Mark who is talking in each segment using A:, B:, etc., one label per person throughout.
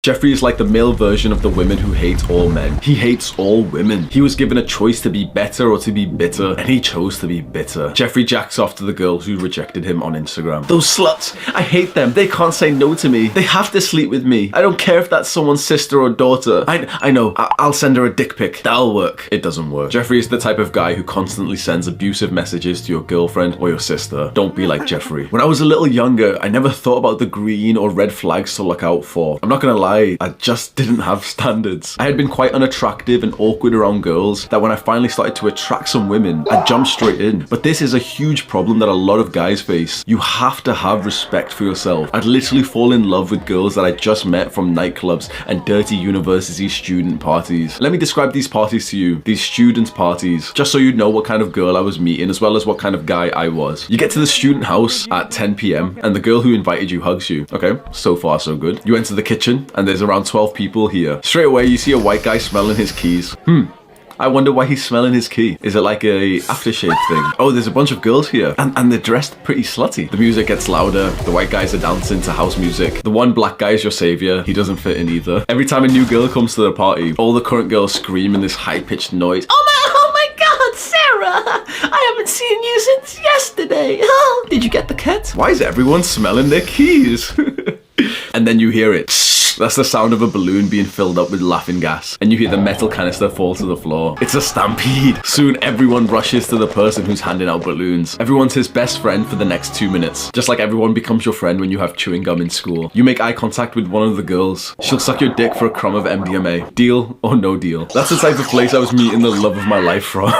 A: Jeffrey is like the male version of the women who hate all men. He hates all women. He was given a choice to be better or to be bitter, and he chose to be bitter. Jeffrey jacks off to the girls who rejected him on Instagram. Those sluts, I hate them. They can't say no to me. They have to sleep with me. I don't care if that's someone's sister or daughter. I know, I'll send her a dick pic. That'll work. It doesn't work. Jeffrey is the type of guy who constantly sends abusive messages to your girlfriend or your sister. Don't be like Jeffrey. When I was a little younger, I never thought about the green or red flags to look out for. I'm not gonna lie, I just didn't have standards. I had been quite unattractive and awkward around girls that when I finally started to attract some women, I jumped straight in. But this is a huge problem that a lot of guys face. You have to have respect for yourself. I'd literally fall in love with girls that I just met from nightclubs and dirty university student parties. Let me describe these parties to you, these student parties, just so you know what kind of girl I was meeting as well as what kind of guy I was. You get to the student house at 10 p.m. and the girl who invited you hugs you. Okay, so far so good. You enter the kitchen and there's around 12 people here. Straight away you see a white guy smelling his keys. I wonder why he's smelling his key. Is it like a aftershave thing? Oh, there's a bunch of girls here and they're dressed pretty slutty. The music gets louder. The white guys are dancing to house music. The one black guy is your savior. He doesn't fit in either. Every time a new girl comes to the party, all the current girls scream in this high-pitched noise. Oh my God, Sarah! I haven't seen you since yesterday. Oh, did you get the cat? Why is everyone smelling their keys? And then you hear it. That's the sound of a balloon being filled up with laughing gas, and you hear the metal canister fall to the floor. It's a stampede. Soon everyone rushes to the person who's handing out balloons. Everyone's his best friend for the next 2 minutes. Just like everyone becomes your friend when you have chewing gum in school. You make eye contact with one of the girls. She'll suck your dick for a crumb of MDMA. Deal or no deal? That's the type of place I was meeting the love of my life from.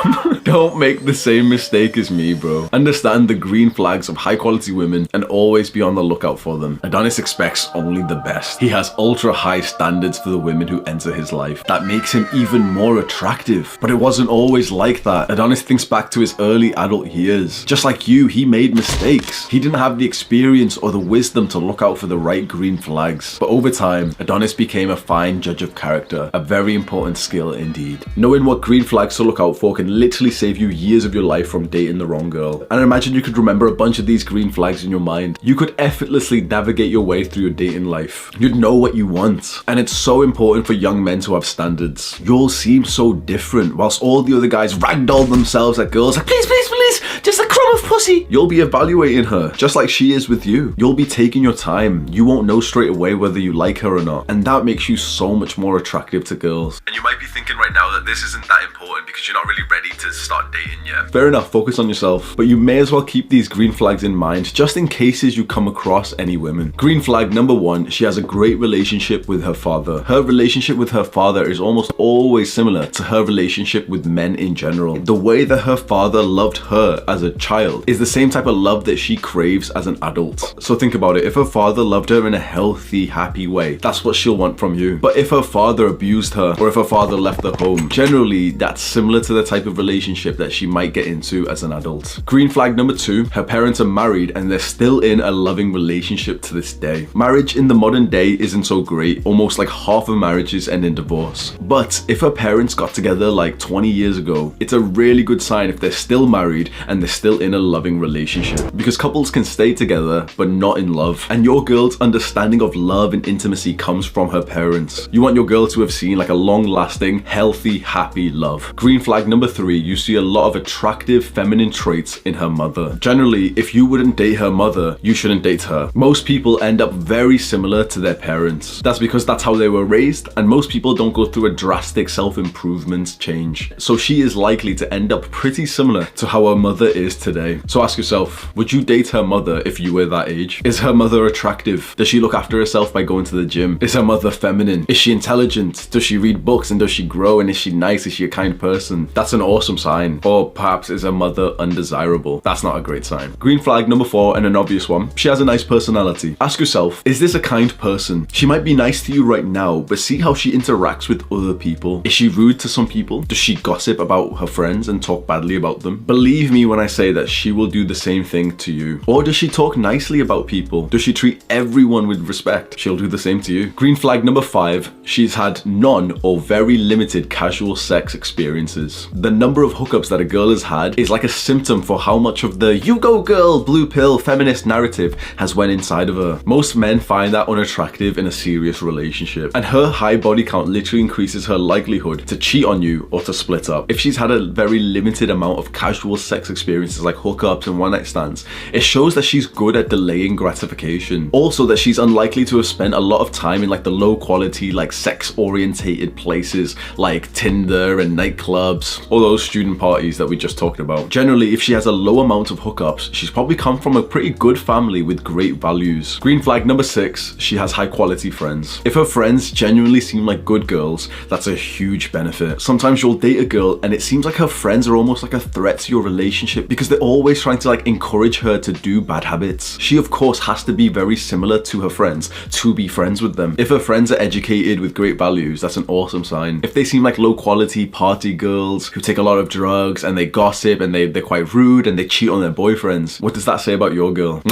A: Don't make the same mistake as me, bro. Understand the green flags of high quality women and always be on the lookout for them. Adonis expects only the best. He has ultra high standards for the women who enter his life. That makes him even more attractive. But it wasn't always like that. Adonis thinks back to his early adult years. Just like you, he made mistakes. He didn't have the experience or the wisdom to look out for the right green flags. But over time, Adonis became a fine judge of character, a very important skill indeed. Knowing what green flags to look out for can literally save you years of your life from dating the wrong girl. And I imagine you could remember a bunch of these green flags in your mind. You could effortlessly navigate your way through your dating life. You'd know what you want. And it's so important for young men to have standards. You'll seem so different whilst all the other guys ragdoll themselves at girls like, please, please, please, just a crumb of pussy. You'll be evaluating her just like she is with you. You'll be taking your time. You won't know straight away whether you like her or not. And that makes you so much more attractive to girls. And you might be thinking right now that this isn't that important because you're not really ready to start dating yet. Fair enough, focus on yourself. But you may as well keep these green flags in mind just in cases you come across any women. Green flag number 1, she has a great relationship with her father. Her relationship with her father is almost always similar to her relationship with men in general. The way that her father loved her as a child is the same type of love that she craves as an adult. So think about it. If her father loved her in a healthy, happy way, that's what she'll want from you. But if her father abused her or if her father left the home, generally that's similar to the type of relationship that she might get into as an adult. Green flag number 2, her parents are married and they're still in a loving relationship to this day. Marriage in the modern day isn't so great. Almost like half of marriages end in divorce. But if her parents got together like 20 years ago, it's a really good sign if they're still married and they're still in a loving relationship. Because couples can stay together but not in love. And your girl's understanding of love and intimacy comes from her parents. You want your girl to have seen like a long-lasting, healthy, happy love. Green flag number 3, you see a lot of attractive feminine traits in her mother. Generally, if you wouldn't date her mother, you shouldn't date her. Most people end up very similar to their parents. That's because that's how they were raised, and most people don't go through a drastic self-improvement change. So she is likely to end up pretty similar to how her mother is today. So ask yourself, would you date her mother if you were that age? Is her mother attractive? Does she look after herself by going to the gym? Is her mother feminine? Is she intelligent? Does she read books and does she grow? And is she nice? Is she a kind person? That's an awesome sign. Or perhaps is her mother undesirable? That's not a great sign. Green flag number 4, and an obvious one, she has a nice personality. Ask yourself, is this a kind person? She might be nice to you right now, but see how she interacts with other people. Is she rude to some people? Does she gossip about her friends and talk badly about them? Believe me when I say that she will do the same thing to you? Or does she talk nicely about people? Does she treat everyone with respect? She'll do the same to you. Green flag number 5, she's had none or very limited casual sex experiences. The number of hookups that a girl has had is like a symptom for how much of the "you go girl, blue pill" feminist narrative has went inside of her. Most men find that unattractive in a serious relationship, and her high body count literally increases her likelihood to cheat on you or to split up. If she's had a very limited amount of casual sex experiences like hookups and one-night stands, it shows that she's good at delaying gratification. Also that she's unlikely to have spent a lot of time in like the low quality, like sex-orientated places like Tinder and nightclubs, or those student parties that we just talked about. Generally, if she has a low amount of hookups, she's probably come from a pretty good family with great values. Green flag number 6, she has high quality friends. If her friends genuinely seem like good girls, that's a huge benefit. Sometimes you'll date a girl and it seems like her friends are almost like a threat to your relationship because they're always trying to like encourage her to do bad habits. She of course has to be very similar to her friends to be friends with them. If her friends are educated with great values, that's an awesome sign. If they seem like low quality party girls who take a lot of drugs and they gossip and they're quite rude and they cheat on their boyfriends, what does that say about your girl? Mwah.